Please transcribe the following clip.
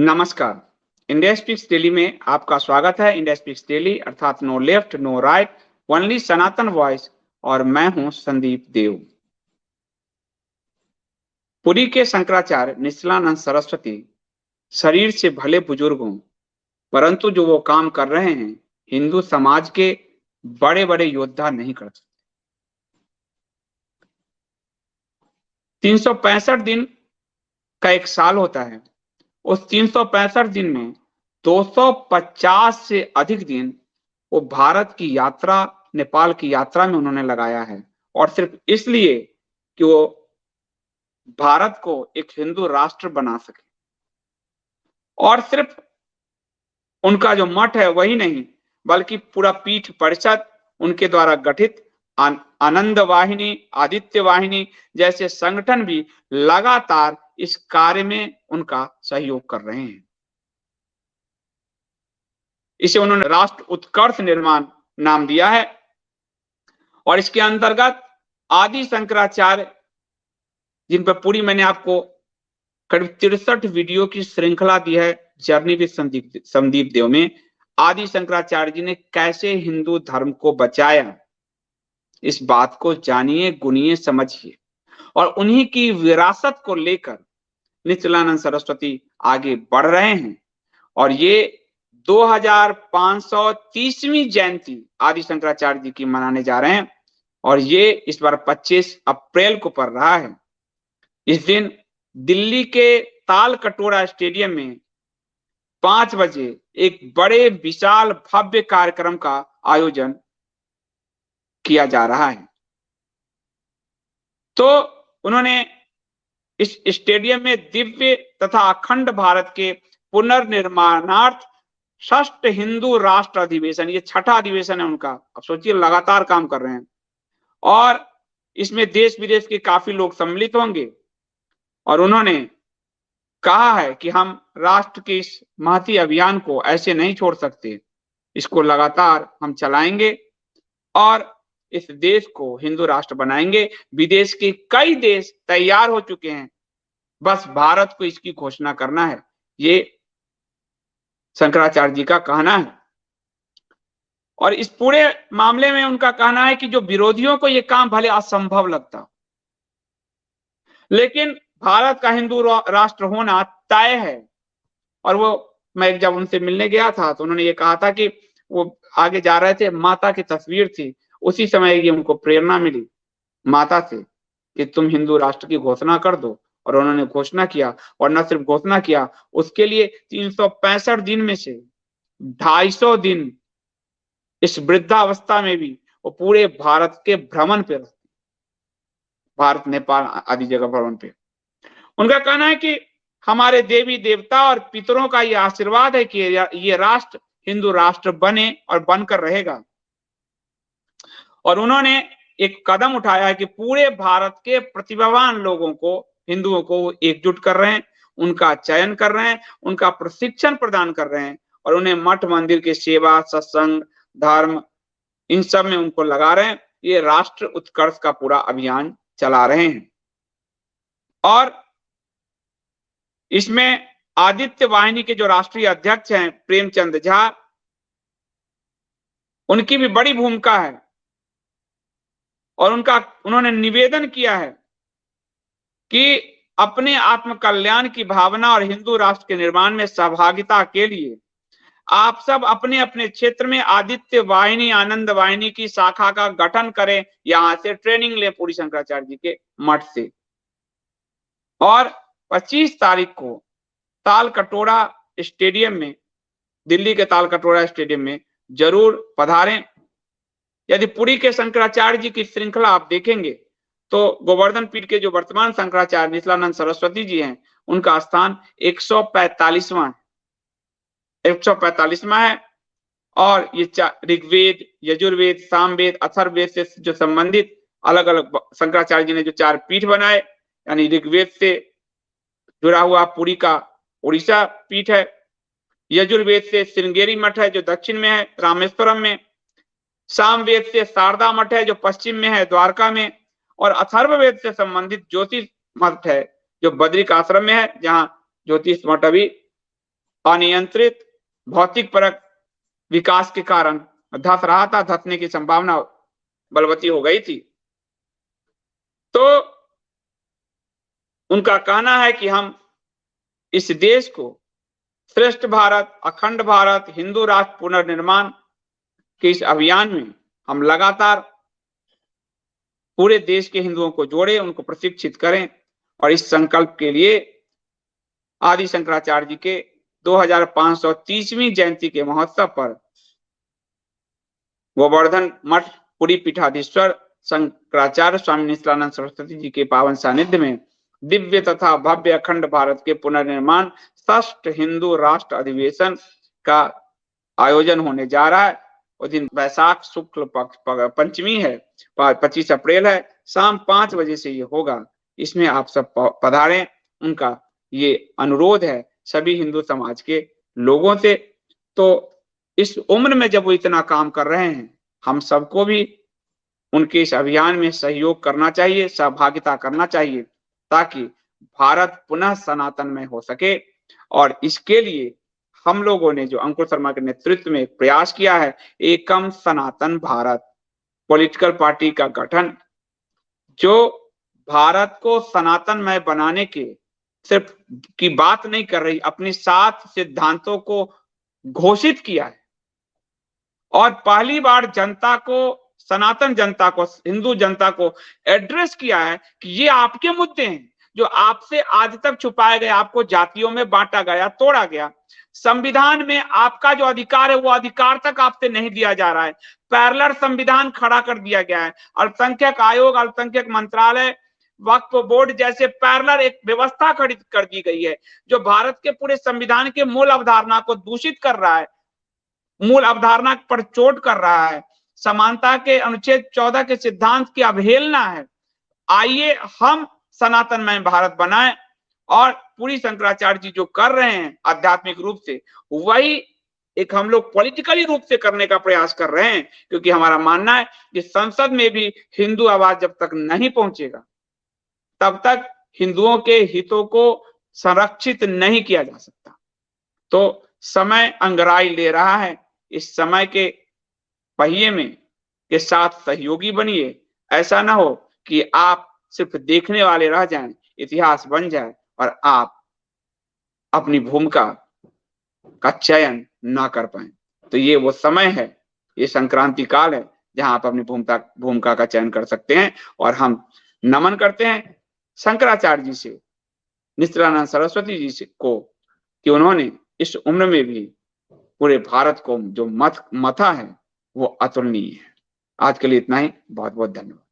नमस्कार। India speaks daily में आपका स्वागत है। इंडिया स्पीक्स डेली अर्थात no left no right, only Sanatan voice. और मैं हूं संदीप देव। पुरी के शंकराचार्य निश्चलानंद सरस्वती शरीर से भले बुजुर्ग हों, परंतु जो वो काम कर रहे हैं हिंदू समाज के बड़े बड़े योद्धा नहीं कर सकते। 365 दिन का एक साल होता है। उस 365 दिन में 250 से अधिक दिन वो भारत की यात्रा, नेपाल की यात्रा में उन्होंने लगाया है, और सिर्फ इसलिए कि वो भारत को एक हिंदू राष्ट्र बना सके। और सिर्फ उनका जो मठ है वही नहीं, बल्कि पूरा पीठ परिषद उनके द्वारा गठित आनंद वाहिनी, आदित्य वाहिनी जैसे संगठन भी लगातार इस कार्य में उनका सहयोग कर रहे हैं। इसे उन्होंने राष्ट्र उत्कर्ष निर्माण नाम दिया है, और इसके अंतर्गत आदि शंकराचार्य, जिन पर पूरी मैंने आपको करीब 63 वीडियो की श्रृंखला दी है जर्नी विद संदीप देव में, आदि शंकराचार्य जी ने कैसे हिंदू धर्म को बचाया, इस बात को जानिए, गुनिए, समझिए। और उन्हीं की विरासत को लेकर निश्चलानंद सरस्वती आगे बढ़ रहे हैं। और ये 2530वीं जयंती आदि शंकराचार्य जी की मनाने जा रहे हैं, और ये इस बार 25 अप्रैल को पड़ रहा है। इस दिन दिल्ली के ताल कटोरा स्टेडियम में 5 बजे एक बड़े विशाल भव्य कार्यक्रम का आयोजन किया जा रहा है। तो उन्होंने इस स्टेडियम में दिव्य तथा अखंड भारत के पुनर्निर्माणार्थ षष्ठ हिंदू राष्ट्र अधिवेशन, ये छठा अधिवेशन है उनका, अब सोचिए लगातार काम कर रहे हैं, और इसमें देश विदेश के काफी लोग सम्मिलित होंगे। और उन्होंने कहा है कि हम राष्ट्र के इस महती अभियान को ऐसे नहीं छोड़ सकते, इसको लगातार हम चलाएंगे और इस देश को हिंदू राष्ट्र बनाएंगे। विदेश के कई देश तैयार हो चुके हैं, बस भारत को इसकी घोषणा करना है, ये शंकराचार्य जी का कहना है। और इस पूरे मामले में उनका कहना है कि जो विरोधियों को ये काम भले असंभव लगता, लेकिन भारत का हिंदू राष्ट्र होना तय है। और वो, मैं जब उनसे मिलने गया था तो उन्होंने ये कहा था कि वो आगे जा रहे थे, माता की तस्वीर थी, उसी समय ये उनको प्रेरणा मिली माता से कि तुम हिंदू राष्ट्र की घोषणा कर दो। और उन्होंने घोषणा किया, और न सिर्फ घोषणा किया, उसके लिए 365 दिन में से 250 दिन इस वृद्धावस्था में भी वो पूरे भारत के भ्रमण पे, भारत नेपाल आदि जगह भ्रमण पे। उनका कहना है कि हमारे देवी देवता और पितरों का यह आशीर्वाद है कि ये राष्ट्र हिंदू राष्ट्र बने और बनकर रहेगा। और उन्होंने एक कदम उठाया है कि पूरे भारत के प्रतिभावान लोगों को, हिंदुओं को एकजुट कर रहे हैं, उनका चयन कर रहे हैं, उनका प्रशिक्षण प्रदान कर रहे हैं, और उन्हें मठ मंदिर के सेवा, सत्संग, धर्म, इन सब में उनको लगा रहे हैं। ये राष्ट्र उत्कर्ष का पूरा अभियान चला रहे हैं। और इसमें आदित्य वाहिनी के जो राष्ट्रीय अध्यक्ष हैं प्रेमचंद झा, उनकी भी बड़ी भूमिका है। और उन्होंने निवेदन किया है कि अपने आत्म कल्याण की भावना और हिंदू राष्ट्र के निर्माण में सहभागिता के लिए आप सब अपने अपने क्षेत्र में आदित्य वाहिनी, आनंद वाहिनी की शाखा का गठन करें, यहां से ट्रेनिंग लें पूरी शंकराचार्य जी के मठ से। और 25 तारीख को ताल कटोरा स्टेडियम में, दिल्ली के ताल कटोरा स्टेडियम में जरूर पधारें। यदि पुरी के शंकराचार्य जी की श्रृंखला आप देखेंगे तो गोवर्धन पीठ के जो वर्तमान शंकराचार्य निश्चलानंद सरस्वती जी हैं, उनका स्थान 145वां है। और ये ऋग्वेद, यजुर्वेद, सामवेद, अथर्ववेद से जो संबंधित अलग अलग शंकराचार्य जी ने जो 4 पीठ बनाए, यानी ऋग्वेद से जुड़ा हुआ पुरी का उड़ीसा पीठ है, यजुर्वेद से श्रृंगेरी मठ है जो दक्षिण में है रामेश्वरम में, सामवेद से शारदा मठ है जो पश्चिम में है द्वारका में, और अथर्ववेद से संबंधित ज्योतिष मठ है जो बद्रिक आश्रम में है, जहां ज्योतिष मठ अभी अनियंत्रित भौतिक परक विकास के कारण धस रहा था, धसने की संभावना बलवती हो गई थी। तो उनका कहना है कि हम इस देश को श्रेष्ठ भारत, अखंड भारत, हिंदू राष्ट्र पुनर्निर्माण के इस अभियान में हम लगातार पूरे देश के हिंदुओं को जोड़े, उनको प्रशिक्षित करें और इस संकल्प के लिए आदि शंकराचार्य जी के 2530वीं जयंती के महोत्सव पर गोवर्धन मठ पुरी पीठाधीश्वर शंकराचार्य स्वामी निश्चलानंद सरस्वती जी के पावन सानिध्य में दिव्य तथा भव्य अखंड भारत के पुनर्निर्माण षष्ठ हिंदू राष्ट्र अधिवेशन का आयोजन होने जा रहा है। उस दिन वैशाख शुक्ल पक्ष पंचमी है, 25 अप्रैल है, शाम 5 बजे से ये होगा। इसमें आप सब पधारें, उनका ये अनुरोध है सभी हिंदू समाज के लोगों से। तो इस उम्र में जब वो इतना काम कर रहे हैं, हम सबको भी उनके इस अभियान में सहयोग करना चाहिए, सहभागिता करना चाहिए, ताकि भारत पुनः सनातन में हो सके। और इसके लिए हम लोगों ने जो अंकुर शर्मा के नेतृत्व में एक प्रयास किया है, एकम सनातन भारत पॉलिटिकल पार्टी का गठन, जो भारत को सनातनमय बनाने के सिर्फ की बात नहीं कर रही, अपनी 7 सिद्धांतों को घोषित किया है और पहली बार जनता को, सनातन जनता को, हिंदू जनता को एड्रेस किया है कि ये आपके मुद्दे हैं जो आपसे आज तक छुपाए गए, आपको जातियों में बांटा गया, तोड़ा गया। संविधान में आपका जो अधिकार है वो अधिकार तक आपसे नहीं दिया जा रहा है। पैरेलल संविधान खड़ा कर दिया गया है। अल्पसंख्यक आयोग, अल्पसंख्यक मंत्रालय, वक्फ बोर्ड जैसे पैरेलल एक व्यवस्था खड़ी कर दी गई है जो भारत के पूरे संविधान के मूल अवधारणा को दूषित कर रहा है, मूल अवधारणा पर चोट कर रहा है, समानता के अनुच्छेद 14 के सिद्धांत की अवहेलना है। आइए हम सनातनमय भारत बनाएं और पूरी शंकराचार्य जी जो कर रहे हैं आध्यात्मिक रूप से, वही एक हम लोग पॉलिटिकली रूप से करने का प्रयास कर रहे हैं। क्योंकि हमारा मानना है कि संसद में भी हिंदू आवाज जब तक नहीं पहुंचेगा, तब तक हिंदुओं के हितों को संरक्षित नहीं किया जा सकता। तो समय अंगड़ाई ले रहा है, इस समय के पहिए में के साथ सहयोगी बनिए। ऐसा ना हो कि आप सिर्फ देखने वाले रह जाएं, इतिहास बन जाए और आप अपनी भूमिका का चयन ना कर पाए। तो ये वो समय है, ये संक्रांति काल है जहां आप अपनी भूमिका का चयन कर सकते हैं। और हम नमन करते हैं शंकराचार्य जी से, निश्चलानंद सरस्वती जी से को, कि उन्होंने इस उम्र में भी पूरे भारत को जो मथा है वो अतुलनीय है। आज के लिए इतना ही, बहुत बहुत धन्यवाद।